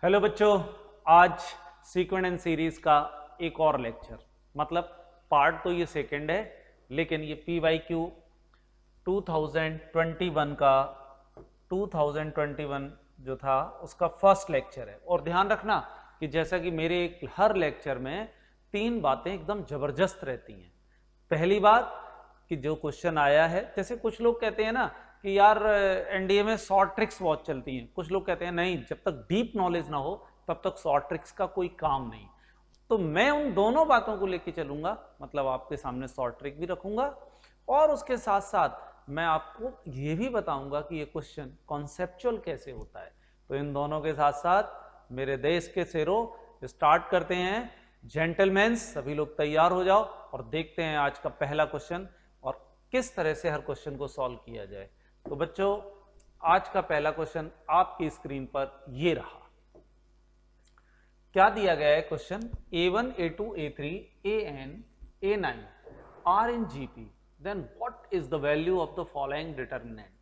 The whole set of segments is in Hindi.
हेलो बच्चों, आज सीक्वेंट एंड सीरीज का एक और लेक्चर, मतलब पार्ट तो ये सेकंड है, लेकिन ये PYQ 2021 का 2021 जो था उसका फर्स्ट लेक्चर है। और ध्यान रखना कि जैसा कि मेरे हर लेक्चर में तीन बातें एकदम जबरदस्त रहती हैं। पहली बात कि जो क्वेश्चन आया है, जैसे कुछ लोग कहते हैं ना कि यार एनडीए में शॉर्ट ट्रिक्स बहुत चलती हैं, कुछ लोग कहते हैं नहीं, जब तक डीप नॉलेज ना हो तब तक शॉर्ट ट्रिक्स का कोई काम नहीं। तो मैं उन दोनों बातों को लेके चलूंगा, मतलब आपके सामने शॉर्ट ट्रिक भी रखूंगा और उसके साथ साथ मैं आपको ये भी बताऊंगा कि ये क्वेश्चन कॉन्सेप्चुअल कैसे होता है। तो इन दोनों के साथ साथ मेरे देश के शेरों, स्टार्ट करते हैं। जेंटलमैन्स, सभी लोग तैयार हो जाओ और देखते हैं आज का पहला क्वेश्चन और किस तरह से हर क्वेश्चन को सॉल्व किया जाए। तो बच्चों, आज का पहला क्वेश्चन आपकी स्क्रीन पर ये रहा। क्या दिया गया है question? A1, A2, A3, AN, A9 are in GP, then what is the value of the following determinant?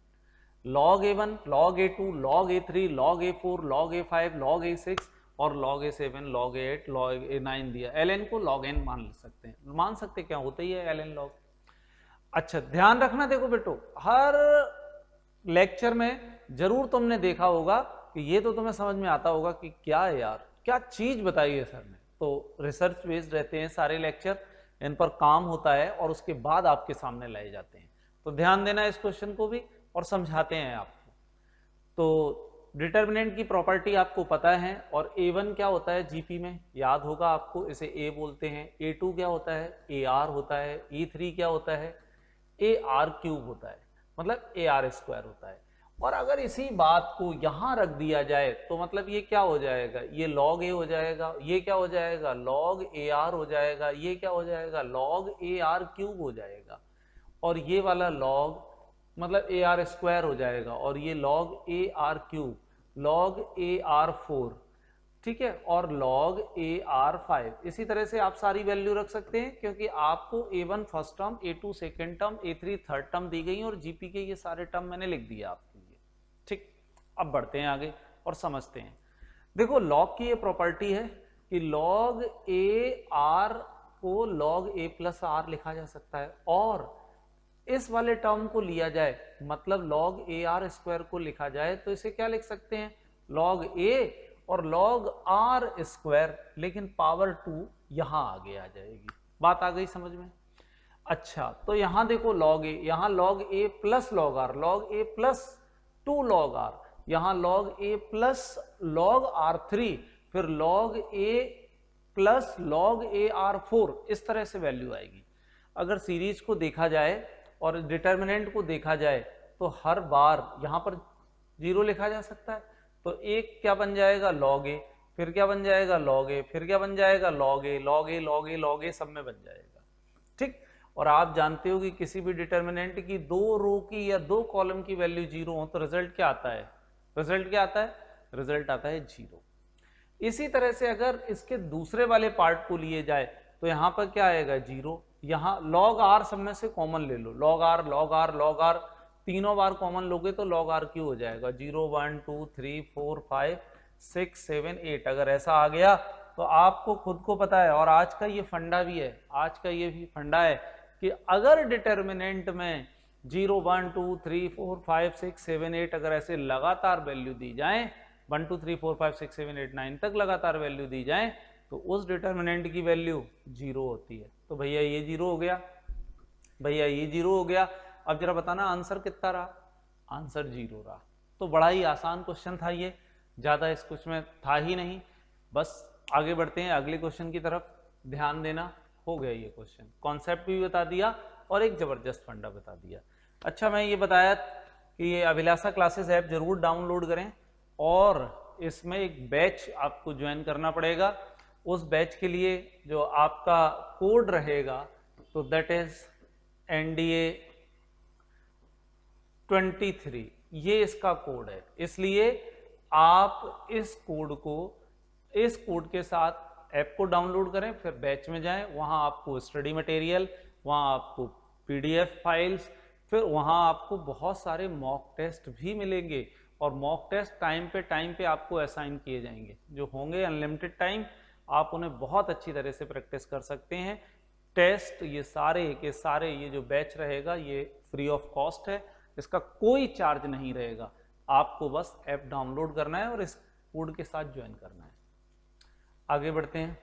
log A1, log A2, log A3, log A4, log A5, log A6 और log A7, log A8, log A9 दिया। ln को log n मान सकते हैं, मान सकते क्या होता ही है ln log। अच्छा, ध्यान रखना, देखो बेटो, हर लेक्चर में जरूर तुमने देखा होगा कि ये तो तुम्हें समझ में आता होगा कि क्या है यार, क्या चीज बताई है सर ने। तो रिसर्च बेस्ड रहते हैं सारे लेक्चर, इन पर काम होता है और उसके बाद आपके सामने लाए जाते हैं। तो ध्यान देना इस क्वेश्चन को भी और समझाते हैं आपको। तो डिटर्मिनेंट की प्रॉपर्टी आपको पता है, और A1 क्या होता है जीपी में, याद होगा आपको, इसे A बोलते हैं। A2 क्या होता है? AR होता है। E3 क्या होता है? AR क्यूब होता है, मतलब AR स्क्वायर होता है। और अगर इसी बात को यहां रख दिया जाए तो मतलब ये क्या हो जाएगा? ये log A हो जाएगा, ये क्या हो जाएगा? log AR हो जाएगा, ये क्या हो जाएगा? log AR क्यूब हो जाएगा, और ये वाला log मतलब AR स्क्वायर हो जाएगा, और ये log AR cube log AR4, ठीक है, और log AR5। इसी तरह से आप सारी वैल्यू रख सकते हैं, क्योंकि आपको A1 first term, A2 second term, A3 third term दी गई और जीपी के ये सारे टर्म मैंने लिख दिया आपके लिए। ठीक, अब बढ़ते हैं आगे और समझते हैं। देखो, log की ये प्रॉपर्टी है कि log AR को log A प्लस R लिखा जा सकता है, और इस वाले टर्म को लिया जाए, मतलब log AR स्क्वायर को लिखा जाए, तो इसे क्या लिख सकते हैं? log A और log R स्क्वायर, लेकिन पावर 2 यहां आगे आ जाएगी। बात आ गई समझ में? अच्छा, तो यहां देखो log A, यहां log A plus log R, log A plus 2 log R, यहां log A plus log R3, फिर log A plus log AR4, इस तरह से वैल्यू आएगी। अगर सीरीज को देखा जाए और डिटर्मिनेंट को देखा जाए तो हर बार यहां पर जीरो लिखा जा सकता है। तो एक क्या बन जाएगा? log A, फिर क्या बन जाएगा? log A, फिर क्या बन जाएगा? log A, log A, log A, log A, सब में बन जाएगा। ठीक, और आप जानते हो कि किसी भी डिटर्मिनेंट की दो रो की या दो कॉलम की वैल्यू जीरो हो तो रिजल्ट क्या आता है? रिजल्ट क्या आता है? रिजल्ट आता है जीरो। इसी तरह से अगर इसके दूसरे वाले पार्ट को लिए जाए तो यहां पर क्या आएगा? जीरो। यहां log R सब में से कॉमन ले लो, log R, log R, log R, तीनों बार कॉमन लोगे तो log R क्यों हो जाएगा? 0, 1, 2, 3, 4, 5, 6, 7, 8। अगर ऐसा आ गया तो आपको खुद को पता है, और आज का ये फंडा भी है, आज का ये भी फंडा है कि अगर डिटर्मिनेंट में 0, 1, 2, 3, 4, 5, 6, 7, 8 अगर ऐसे लगातार वैल्यू दी जाए, 1, 2, 3, 4, 5, 6, 7, 8, 9 तक लगातार वैल्यू दी जाए, तो उस डिटर्मिनेंट की वैल्यू जीरो होती है। तो भैया ये जीरो हो गया, भैया ये जीरो हो गया। अब जरा बताना आंसर कितना रहा? आंसर जीरो रहा। तो बड़ा ही आसान क्वेश्चन था ये, ज्यादा इस कुछ में था ही नहीं। बस आगे बढ़ते हैं अगले क्वेश्चन की तरफ, ध्यान देना। हो गया ये क्वेश्चन, कॉन्सेप्ट भी बता दिया और एक जबरदस्त फंडा बता दिया। अच्छा, मैं ये बताया कि ये अभिलाषा क्लासेस ऐप जरूर डाउनलोड करें, और इसमें एक बैच आपको ज्वाइन करना पड़ेगा। उस बैच के लिए जो आपका कोड रहेगा, तो दैट इज NDA 23, ये इसका कोड है। इसलिए आप इस कोड के साथ ऐप को डाउनलोड करें, फिर बैच में जाएं, वहां आपको स्टडी मटेरियल, वहां आपको PDF फाइल्स, फिर वहां आपको बहुत सारे मॉक टेस्ट भी मिलेंगे, और मॉक टेस्ट टाइम पे आपको असाइन किए जाएंगे, जो होंगे अनलिमिटेड टाइम, आप उन्हें बहुत अच्छी तरह से प्रैक्टिस कर सकते हैं। टेस्ट ये सारे के सारे, ये जो बैच रहेगा ये फ्री ऑफ कॉस्ट है, इसका कोई चार्ज नहीं रहेगा, आपको बस ऐप डाउनलोड करना है और इस कोड के साथ ज्वाइन करना है। आगे बढ़ते हैं।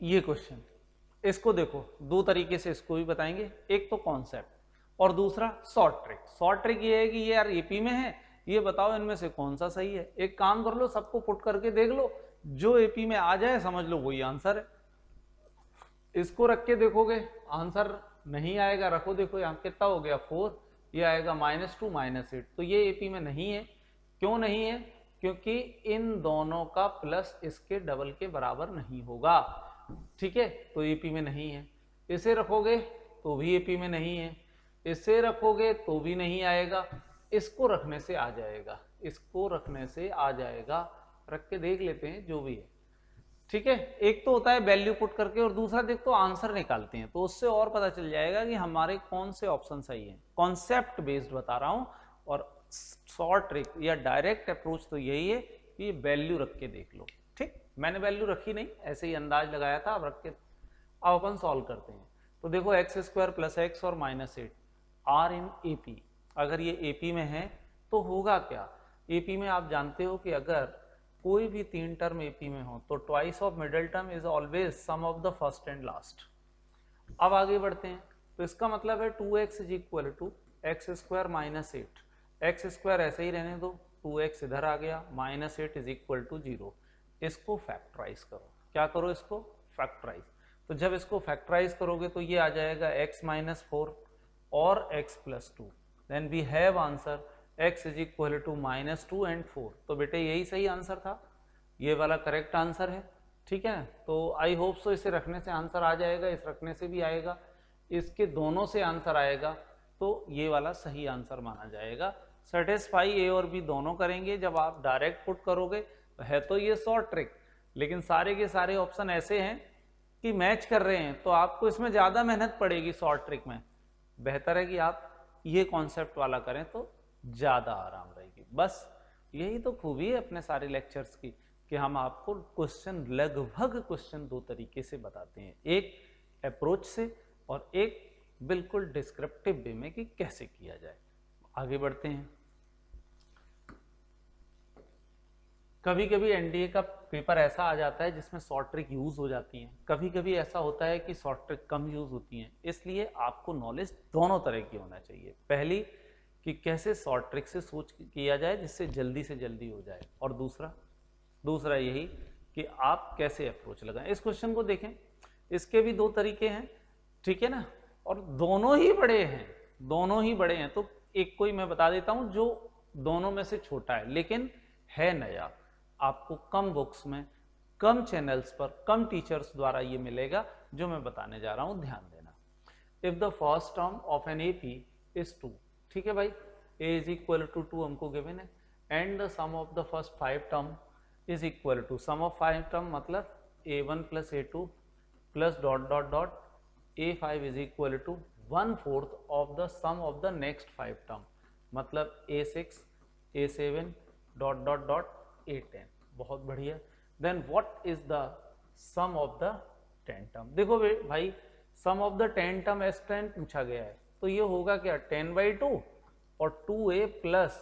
ये क्वेश्चन, इसको देखो, दो तरीके से इसको भी बताएंगे, एक तो कॉन्सेप्ट और दूसरा शॉर्ट ट्रिक। शॉर्ट ट्रिक ये है कि ये यार एपी में है, ये बताओ इनमें से कौन सा सही है। एक काम कर लो, सबको पुट करके देख लो, जो एपी में आ जाए समझ लो वही आंसर है। इसको रख के देखोगे आंसर नहीं आएगा, रखो देखो यहाँ कितना हो गया 4, ये आएगा -2 -8, तो ये एपी में नहीं है। क्यों नहीं है? क्योंकि इन दोनों का प्लस इसके डबल के बराबर नहीं होगा, ठीक है, तो एपी में नहीं है। इसे रखोगे तो भी एपी में नहीं है, इसे रखोगे तो भी नहीं आएगा, इसको रखने से आ जाएगा, इसको रखने से आ जाएगा। रख के देख लेते हैं जो भी है, ठीक है। एक तो होता है वैल्यू पुट करके और दूसरा देख तो आंसर निकालते हैं, तो उससे और पता चल जाएगा कि हमारे कौन से ऑप्शन सही है। कॉन्सेप्ट बेस्ड बता रहा हूं, और शॉर्ट ट्रिक या डायरेक्ट अप्रोच तो यही है कि ये वैल्यू रख के देख लो, ठीक। मैंने वैल्यू रखी नहीं, ऐसे ही अंदाज लगाया था, अब रख के अब अपन सॉल्व करते हैं। तो देखो x² + x और -8 आर इन एपी। अगर ये एपी में है तो होगा क्या? एपी में आप जानते हो कि अगर कोई भी 3 टर्म एपी में हो तो twice of middle term is always sum of the first and last. अब आगे बढ़ते हैं, तो इसका मतलब है 2x = x² - 8। x² ऐसे ही रहने दो, 2x इधर आ गया, -8 = 0। इसको फैक्टराइज करो। क्या करो? इसको फैक्टराइज। तो जब इसको फैक्टराइज करोगे तो ये आ जाएगा x - 4 और x + 2। Then we have answer x = -2 and 4। तो बेटे यही सही आंसर था, ये वाला करेक्ट आंसर है, ठीक है। तो आई होप सो इसे रखने से आंसर आ जाएगा, इस रखने से भी आएगा, इसके दोनों से आंसर आएगा, तो ये वाला सही आंसर माना जाएगा। सेटिस्फाई ए और बी दोनों करेंगे। जब आप डायरेक्ट पुट करोगे तो है तो ये शॉर्ट ट्रिक, लेकिन सारे के सारे ऑप्शन ऐसे हैं कि मैच कर रहे हैं, तो आपको इसमें ज़्यादा मेहनत पड़ेगी। शॉर्ट ट्रिक में बेहतर है कि आप ये कॉन्सेप्ट वाला करें तो ज़्यादा आराम रहेगी। बस यही तो खूबी है अपने सारे लेक्चर्स की, कि हम आपको क्वेश्चन, लगभग क्वेश्चन दो तरीके से बताते हैं, एक अप्रोच से और एक बिल्कुल डिस्क्रिप्टिव वे में कि कैसे किया जाए। आगे बढ़ते हैं। कभी कभी एनडीए का पेपर ऐसा आ जाता है जिसमें शॉर्ट ट्रिक यूज हो जाती हैं, कभी कभी ऐसा होता है कि शॉर्ट ट्रिक कम यूज होती हैं, इसलिए आपको नॉलेज दोनों तरह की होना चाहिए। पहली कि कैसे शॉर्ट ट्रिक से सोच किया जाए जिससे जल्दी से जल्दी हो जाए, और दूसरा यही कि आप कैसे अप्रोच लगाएं। इस क्वेश्चन को देखें, इसके भी दो तरीके हैं, ठीक है ना, और दोनों ही बड़े हैं। तो एक कोई मैं बता देता हूं जो दोनों में से छोटा है लेकिन है नया, आपको कम बुक्स में, कम चैनल्स पर, कम टीचर्स द्वारा ये मिलेगा, जो मैं बताने जा रहा हूं, ध्यान देना। If the first term of an AP is 2, ठीक है भाई, a = 2 हमको गिवन है, and the sum of the first 5 term is equal to, sum of 5 term मतलब a1 + a2 plus ... a5 is equal to 1/4 of the sum of the next 5 term, मतलब a6 a7 ... a10। बहुत बढ़िया। Then what is the sum of the 10 term? देखो भाई, सम ऑफ द 10 टर्म S10 पूछा गया है, तो ये होगा क्या, 10/2 और 2a +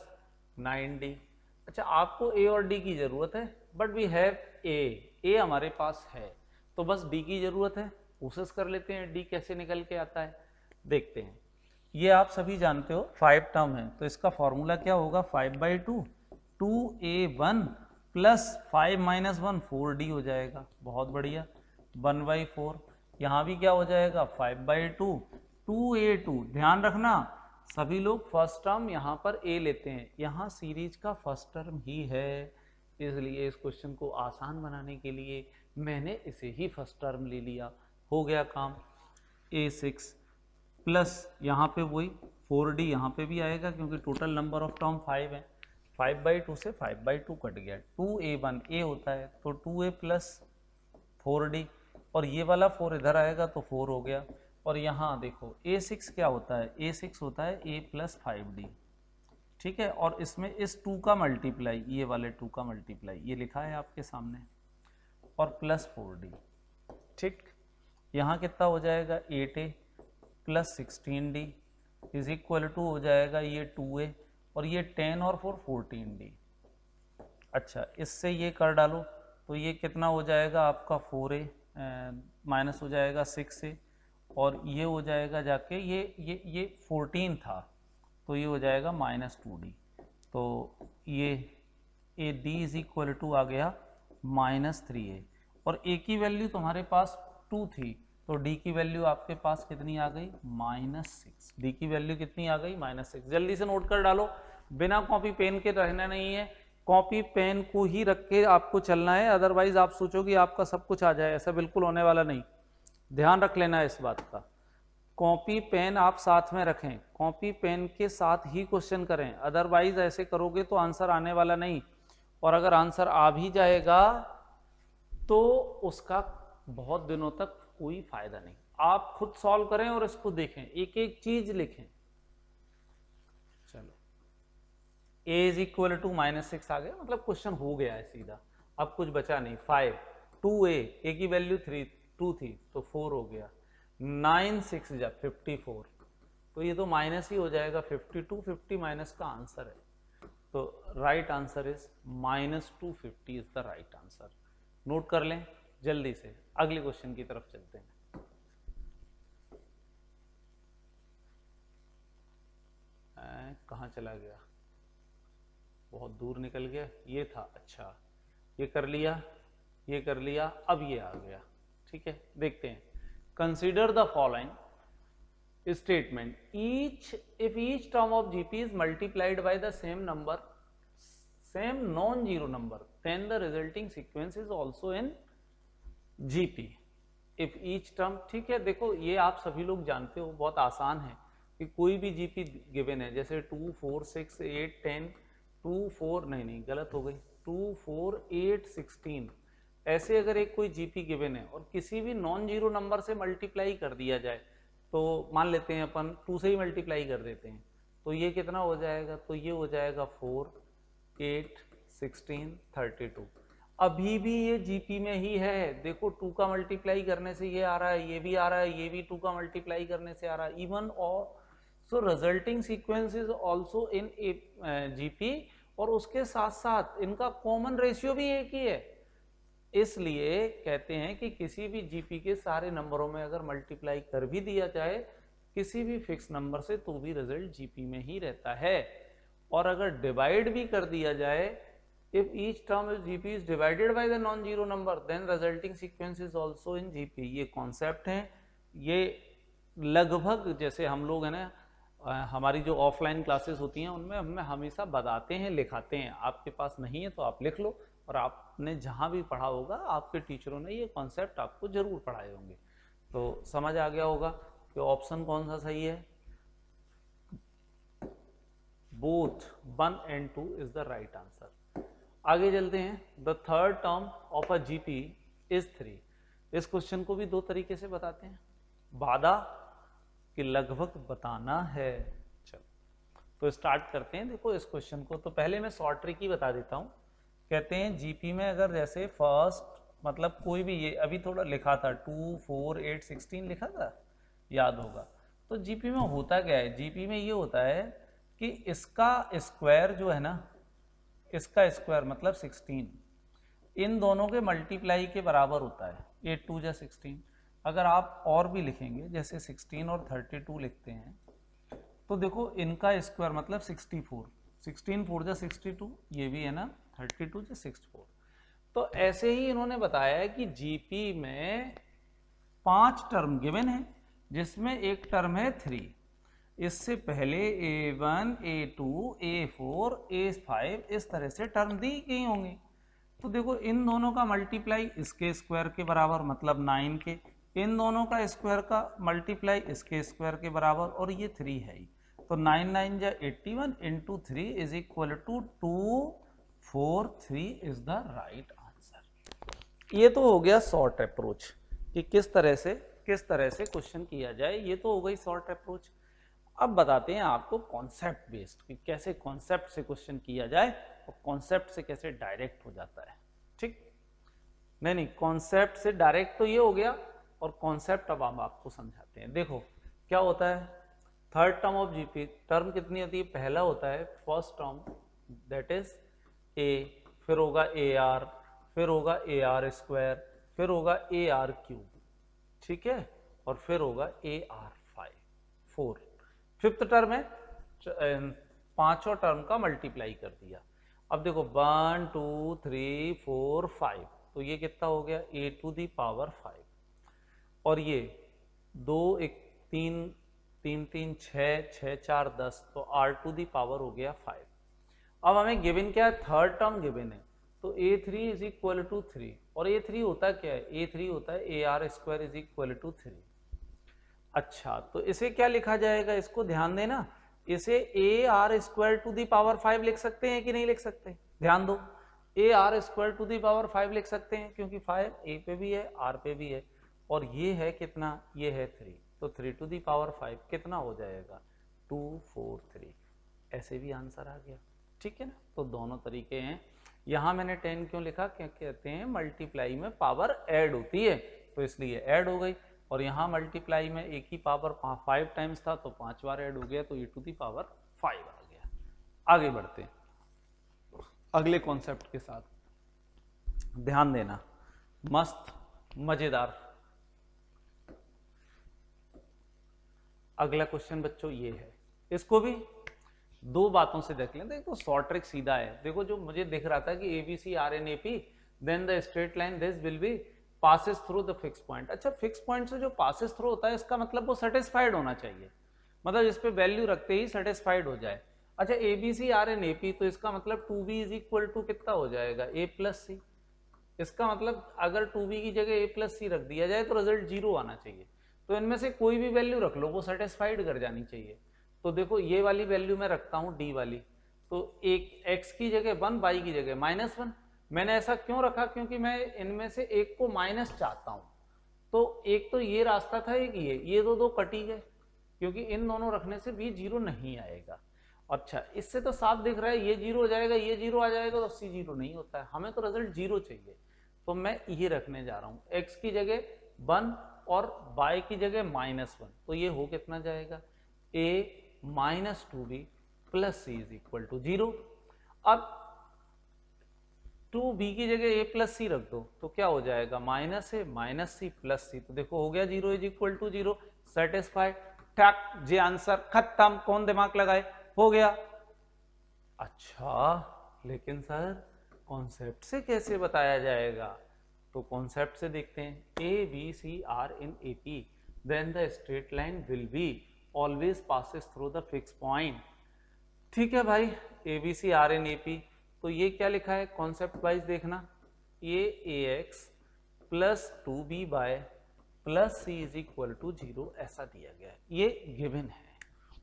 9d। अच्छा, आपको a और d की जरूरत है, बट वी हैव a हमारे पास है, तो बस d की जरूरत है। कोशिश कर लेते हैं d कैसे निकल के आता है, देखते हैं। ये आप सभी जानते हो 5 टर्म है, तो इसका फॉर्मूला क्या होगा, 5/2 2a1 + 5 - 1 4d हो जाएगा। बहुत बढ़िया। 1/4, यहाँ भी क्या हो जाएगा, 5/2 2a2। ध्यान रखना सभी लोग फर्स्ट टर्म यहाँ पर a लेते हैं, यहाँ सीरीज का फर्स्ट टर्म ही है, इसलिए इस क्वेश्चन को आसान बनाने के लिए मैंने इसे ही फर्स्ट टर्म ले लिया। हो गया काम। a6 प्लस यहाँ पे वही 4d, यहाँ पे भी आएगा क्योंकि टोटल नंबर ऑफ टर्म 5 है। 5/2 से 5/2 कट गया, 2a1 a होता है, तो 2a + 4d, और ये वाला 4 इधर आएगा तो 4 हो गया, और यहाँ देखो A6 क्या होता है, A6 होता है A + 5D, ठीक है। और इसमें इस 2 का मल्टीप्लाई, ये वाले 2 का मल्टीप्लाई ये लिखा है आपके सामने, और +4D, ठीक। यहाँ कितना हो जाएगा 8A + 16D is equal to हो जाएगा ये 2A, और ये 10 और 4 14D। अच्छा, इससे ये कर डालो तो ये कितना हो जाएगा आपका 4A माइनस हो जाएगा 6A, और ये हो जाएगा जाके ये 14 था तो ये हो जाएगा -2D। तो ये AD इज इक्वल टू आ गया -3A, और A की वैल्यू तुम्हारे पास 2 थी तो D की वैल्यू आपके पास कितनी आ गई, -6। D की वैल्यू कितनी आ गई, -6। जल्दी से नोट कर डालो, बिना कॉपी पेन के रहना नहीं है, कॉपी पेन को ही रख के आपको चलना है, अदरवाइज आप सोचोगे आपका सब कुछ आ जाए, ऐसा बिल्कुल होने वाला नहीं। ध्यान रख लेना है इस बात का, कॉपी पेन आप साथ में रखें, कॉपी पेन के साथ ही क्वेश्चन करें, अदरवाइज ऐसे करोगे तो आंसर आने वाला नहीं, और अगर आंसर आ भी जाएगा तो उसका बहुत दिनों तक कोई फायदा नहीं। आप खुद सॉल्व करें और इसको देखें, एक एक चीज लिखें। चलो, A इज इक्वल टू -6 आ गया, मतलब क्वेश्चन हो गया है सीधा, अब कुछ बचा नहीं। 5 2A, A की वैल्यू 2 थी तो 4 हो गया, 9 6 जा 54, तो ये तो माइनस ही हो जाएगा, 52 50 माइनस का आंसर है, तो right answer is -250 is the right answer. Note कर लें, जल्दी से अगले क्वेश्चन की तरफ चलते हैं। कहाँ चला गया, बहुत दूर निकल गया, ये था। अच्छा, ये कर लिया, ये कर लिया, अब ये आ गया, ठीक है। देखते हैं, consider the following statement, if each term of GP is multiplied by the same non-zero number, then the resulting sequence is also in GP. if each term, ठीक है। देखो ये आप सभी लोग जानते हो, बहुत आसान है कि कोई भी GP गिवन है, जैसे 2 4 6 8 10 2 4 नहीं गलत हो गई, 2 4 8 16, ऐसे अगर एक कोई GP गिवन है और किसी भी नॉन जीरो नंबर से मल्टीप्लाई कर दिया जाए, तो मान लेते हैं अपन 2 से ही मल्टीप्लाई कर देते हैं, तो ये कितना हो जाएगा, तो ये हो जाएगा 4 8 16 32। अभी भी ये GP में ही है, देखो 2 का मल्टीप्लाई करने से ये आ रहा है, ये भी आ रहा है, ये भी 2 का मल्टीप्लाई करने से आ रहा है, इवन और so resulting sequence is also in GP, और उसके साथ साथ इनका कॉमन रेशियो भी एक ही है। इसलिए कहते हैं कि किसी भी GP के सारे नंबरों में अगर मल्टीप्लाई कर भी दिया जाए किसी भी फिक्स नंबर से, तो भी रिजल्ट GP में ही रहता है। और अगर डिवाइड भी कर दिया जाए, if each term is GP is divided by the non-zero number, then resulting sequence is also in GP। ये कॉन्सेप्ट है, ये लगभग जैसे हम लोग है ना, हमारी जो ऑफलाइन क्लासेस होती हैं उनमें हमें हमेशा बताते हैं, लिखाते हैं। आपके पास नहीं है तो आप लिख लो, और आपने जहाँ भी पढ़ा होगा आपके टीचरों ने ये कॉन्सेप्ट आपको जरूर पढ़ाए होंगे, तो समझ आ गया होगा कि ऑप्शन कौन सा सही है। Both 1 and 2 is the right answer. आगे चलते हैं, the third term of a GP is 3। इस क्वेश्चन को भी दो तरीके से बताते हैं, बाधा कि लगभग बताना है। चलो तो स्टार्ट करते हैं। देखो इस क्वेश्चन को तो पहले मैं शॉर्ट ट्रिक ही बता देता हूँ। कहते हैं GP में अगर जैसे फर्स्ट मतलब कोई भी, ये अभी थोड़ा लिखा था 2 4 8 16 लिखा था, याद होगा। तो GP में होता क्या है, GP में ये होता है कि इसका स्क्वायर जो है ना, इसका स्क्वायर मतलब 16, इन दोनों के मल्टीप्लाई के बराबर होता है। 8 2 जा 16। अगर आप और भी लिखेंगे जैसे 16 और 32 लिखते हैं, तो देखो इनका स्क्वायर मतलब 64, 16 4 जा 62, ये भी है ना 32 जा 64। तो ऐसे ही इन्होंने बताया है कि GP में 5 टर्म गिवन है, जिसमें एक टर्म है 3। इससे पहले A1 A2 A4 A5 इस तरह से टर्म दी गई होंगी। तो देखो इन दोनों का मल्टीप्लाई इसके स्क्वायर के बराबर मतलब 9 के, इन दोनों का स्क्वायर का मल्टीप्लाई इसके स्क्वायर के बराबर, और ये 3 है ही। तो 9 9 जा 81 into 3 is equal to 243 is the right answer. ये तो हो गया शॉर्ट अप्रोच कि किस तरह से किस तरह से क्वेश्चन किया जाए। ये तो हो गई शॉर्ट अप्रोच। अब बताते हैं आपको कॉन्सेप्ट बेस्ड कि कैसे कॉन्सेप्ट से क्वेश्चन किया जाए और कॉन्सेप्ट से कैसे डायरेक्ट हो जाता है। ठीक, नहीं कॉन्सेप्ट से डायरेक्ट तो ये हो गया, और कॉन्सेप्ट अब हम आपको समझाते हैं। देखो क्या होता है, third term of GP term कितनी होती है, पहला होता है first term that is a, फिर होगा ए आर, फिर होगा ए आर स्क्वायर, फिर होगा ए आर क्यूब, ठीक है, और फिर होगा ए आर 4। फिफ्थ टर्म है, पांचों टर्म का मल्टीप्लाई कर दिया। अब देखो 1 2 3 4 5, तो ये कितना हो गया a टू दी पावर 5, और ये 2 1 3 3 3 6 6 4 10, तो r टू दी पावर हो गया 5। अब हमें गिवन क्या है, थर्ड टर्म गिवन है, तो a3 इज इक्वल टू 3, और a3 होता क्या है, a3 होता है a r square is equal to 3। अच्छा, तो इसे क्या लिखा जाएगा, इसको ध्यान देना, इसे a r square to the power 5 लिख सकते हैं कि नहीं लिख सकते, ध्यान दो, a r square to the power 5 लिख सकते हैं, क्योंकि 5 ए पे भी है आर पे भी है, और ये है कितना, ये है 3, तो 3 टू दी पावर 5 कितना हो जाएगा 243, ऐसे भी आंसर आ गया। ठीक है ना, तो दोनों तरीके हैं। यहां मैंने 10 क्यों लिखा, क्या कहते हैं मल्टीप्लाई में पावर ऐड होती है, तो इसलिए ऐड हो गई, और यहाँ मल्टीप्लाई में एक ही पावर 5 टाइम्स था तो 5 बार ऐड हो गया, तो e टू दी पावर 5 आ गया। आगे बढ़ते हैं अगले कॉन्सेप्ट के साथ, ध्यान देना, मस्त मजेदार। अगला क्वेश्चन बच्चों ये है, इसको भी दो बातों से देख लें। देखो शॉर्ट ट्रिक सीधा है, देखो जो मुझे दिख रहा था कि ABC RNAP then the straight line this will be passes through the fix point. अच्छा, फिक्स पॉइंट से जो पासेस थ्रू होता है इसका मतलब वो सेटिस्फाइड होना चाहिए, मतलब इस पे वैल्यू रखते ही सेटिस्फाइड हो जाए। अच्छा, ABC RNAP, तो इसका मतलब 2B इज इक्वल टू कितना हो जाएगा A प्लस सी। इसका मतलब अगर 2B की जगह A प्लस सी रख दिया जाए तो रिजल्ट 0 आना चाहिए, तो इनमें से कोई भी वैल्यू रख लो वो सेटिस्फाइड कर जानी चाहिए। तो देखो ये वाली वैल्यू मैं रखता हूँ D वाली, तो एक x की जगह 1, y की जगह -1। मैंने ऐसा क्यों रखा, क्योंकि मैं इनमें से एक को माइनस चाहता हूं, तो एक तो ये रास्ता था, एक ये दो कट ही गए, क्योंकि इन दोनों रखने से भी 0 नहीं आएगा। अच्छा, इससे तो साफ दिख रहा है ये 0 हो जाएगा, ये 0 आ जाएगा, तो C 0 नहीं होता है, हमें तो रिजल्ट 0 चाहिए, तो मैं ये रखने जा रहा हूं, x की जगह 1 और y की जगह -1, तो ये हो कितना जाएगा a - 2b plus c is equal to 0। अब 2b की जगह a प्लस सी रख दो, तो क्या हो जाएगा -a - c प्लस सी, तो देखो हो गया 0 इज इक्वल टू 0, सेटिस्फाइड, ठक जे आंसर खत्म, कौन दिमाग लगाए, हो गया। अच्छा, लेकिन सर कॉन्सेप्ट से कैसे बताया जाएगा, तो कॉन्सेप्ट से देखते हैं, A B C are in AP then the straight line will be always passes through the fixed point। ठीक है भाई, ABC R in AP, तो ये क्या लिखा है कॉन्सेप्ट वाइज देखना, ये AX plus 2B by plus C is equal to 0 ऐसा दिया गया है, ये गिवन है।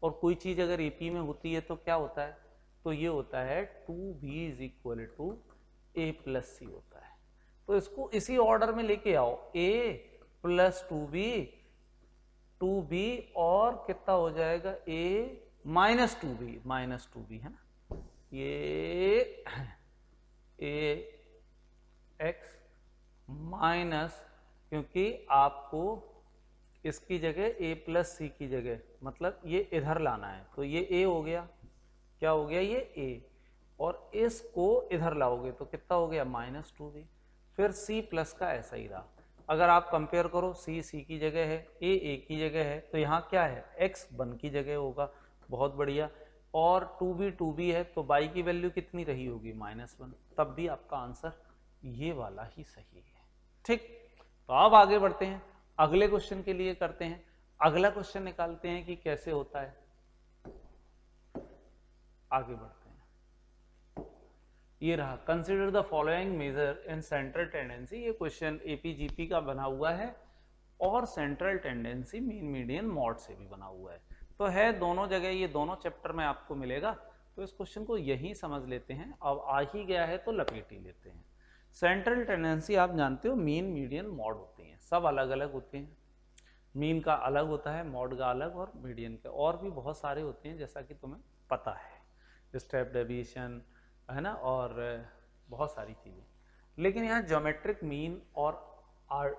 और कोई चीज अगर AP में होती है तो क्या होता है, तो ये होता है 2B is equal to A plus C होता है, तो इसको इसी ऑर्डर में लेके आओ, A प्लस 2B और कितना हो जाएगा A माइनस 2B है ना, ये AX माइनस, क्योंकि आपको इसकी जगह A प्लस C की जगह, मतलब ये इधर लाना है, तो ये A हो गया, क्या हो गया ये A, और इसको इधर लाओगे तो कितना हो गया -2B, फिर C प्लस का ऐसा ही रहा। अगर आप कंपेयर करो, C की जगह है, A की जगह है, तो यहाँ क्या है X 1 की जगह होगा, बहुत बढ़िया, और 2B है, तो y की वैल्यू कितनी रही होगी -1, तब भी आपका आंसर ये वाला ही सही है। ठीक, तो अब आगे बढ़ते हैं, अगले क्वेश्चन के लिए करते हैं, अगला क्वेश्चन निकालते हैं कि कैसे होता है। आगे बढ़ते हैं, ये रहा, consider the following measure in central tendency. ये क्वेश्चन APGP का बना हुआ है और central tendency mean median mode से भी बना हुआ है, तो है दोनों जगह, ये दोनों चैप्टर में आपको मिलेगा, तो इस क्वेश्चन को यही समझ लेते हैं। अब आ ही गया है तो लपेट ही लेते हैं। सेंट्रल टेंडेंसी आप जानते हो मीन मीडियन मॉड होती हैं, सब अलग अलग होते हैं, मीन का अलग होता है, मॉड का अलग और मीडियन का, और भी बहुत सारे होते हैं जैसा कि तुम्हें पता है, स्टेप डेविएशन है ना, और बहुत सारी चीज़ें। लेकिन यहाँ ज्योमेट्रिक मीन और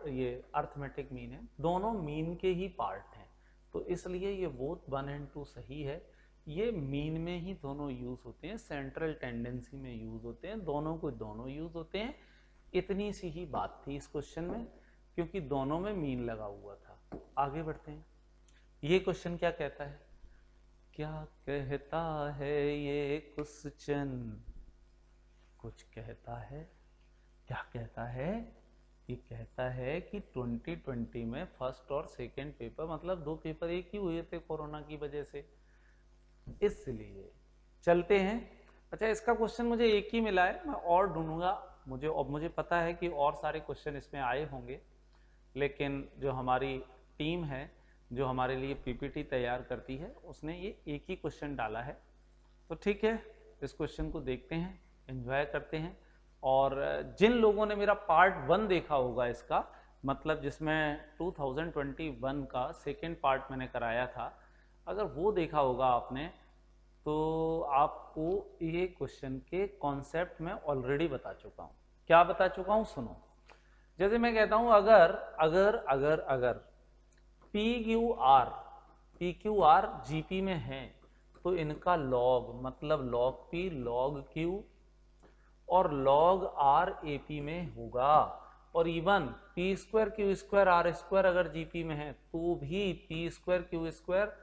ये अर्थमेटिक मीन है, दोनों मीन के ही पार्ट हैं, तो इसलिए ये बोथ 1 and 2 सही है। ये मीन में ही दोनों यूज होते हैं, सेंट्रल टेंडेंसी में यूज होते हैं, दोनों को दोनों यूज होते हैं। इतनी सी ही बात थी इस क्वेश्चन में, क्योंकि दोनों में मीन लगा हुआ था। आगे बढ़ते हैं। ये क्वेश्चन क्या कहता है, क्या कहता है ये क्वेश्चन, कुछ कहता है, क्या कहता है, ये कहता है कि 2020 में फर्स्ट और सेकंड पेपर, मतलब 2 पेपर एक ही हुए थे कोरोना की वजह से, इसलिए चलते हैं। अच्छा, इसका क्वेश्चन मुझे एक ही मिला है, मैं और ढूंढूंगा, मुझे पता है कि और सारे क्वेश्चन इसमें आए होंगे, लेकिन जो हमारी टीम है जो हमारे लिए पीपीटी तैयार करती है, उसने ये एक ही क्वेश्चन डाला है। तो ठीक है, इस क्वेश्चन को देखते हैं, एंजॉय करते हैं। और जिन लोगों ने मेरा पार्ट 1 देखा होगा इसका, मतलब जिसमें 2021 का सेकेंड पार्ट मैंने कराया था, अगर वो देखा होगा आपने, तो आपको ये क्वेश्चन के कॉन्सेप्ट में ऑलरेडी बता चुका हूँ। क्या बता चुका हूँ, सुनो। जैसे मैं कहता हूँ अगर पी क्यू आर जीपी में है, तो इनका लॉग, मतलब लॉग पी लॉग क्यू और लॉग आर एपी में होगा। और even P square Q square R square अगर जीपी में है, तो भी P square Q square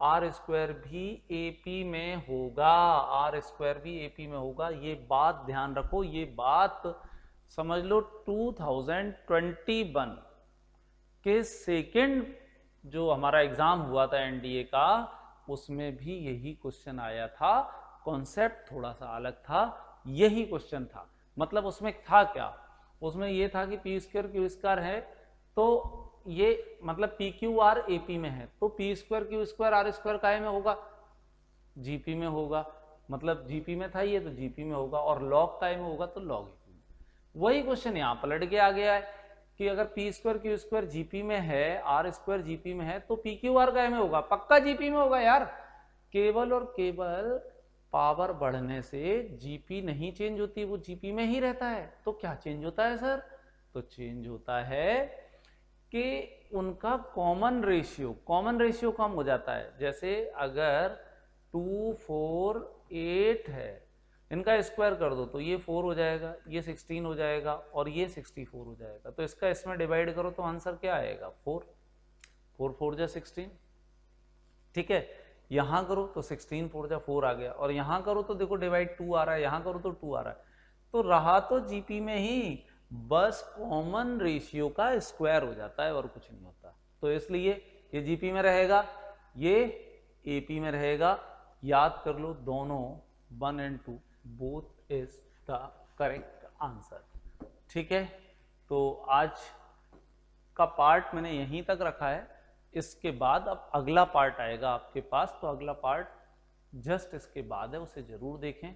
R square भी एपी में होगा, आर स्क्वायर भी एपी में होगा। ये बात ध्यान रखो, ये बात समझ लो। 2021 के सेकेंड जो हमारा एग्जाम हुआ था एनडीए का, उसमें भी यही क्वेश्चन आया था। कॉन्सेप्ट थोड़ा सा अलग था, यही क्वेश्चन था। मतलब उसमें था क्या, उसमें ये था कि पी स्क्वायर क्यू स्क्वायर है, तो ये मतलब पी क्यू आर एपी में है, तो P square Q square R square काय में होगा, जीपी में होगा। मतलब जीपी में था ये, तो जीपी में होगा। और लॉग काय में होगा, तो लॉग एपी में। वही क्वेश्चन यहाँ पलट के आ गया है कि अगर P square Q square GP में है, आर स्क्वायर जीपी में है, तो पी क्यू आर काय में होगा, पक्का जीपी में होगा यार। केवल और केवल पावर बढ़ने से जीपी नहीं चेंज होती, वो जीपी में ही रहता है। तो क्या चेंज होता है सर, तो चेंज होता है कि उनका कॉमन रेशियो कम हो जाता है। जैसे अगर 2 4 8 है, इनका स्क्वायर कर दो तो ये 4 हो जाएगा, ये 16 हो जाएगा और ये 64 हो जाएगा। तो इसका इसमें डिवाइड करो तो आंसर क्या आएगा, 4 4 जा 16। ठीक है, यहां करो तो 16 4 जा 4 आ गया, और यहां करो तो देखो डिवाइड 2 आ रहा है, यहां करो तो 2 आ रहा है। तो रहा तो जीपी में ही, बस कॉमन रेशियो का स्क्वायर हो जाता है और कुछ नहीं होता। तो इसलिए ये जीपी में रहेगा, ये एपी में रहेगा। याद कर लो, दोनों 1 and 2 both is the correct answer. ठीक है, तो आज का पार्ट मैंने यहीं तक रखा है। इसके बाद अब अगला पार्ट आएगा आपके पास, तो अगला पार्ट जस्ट इसके बाद है, उसे जरूर देखें।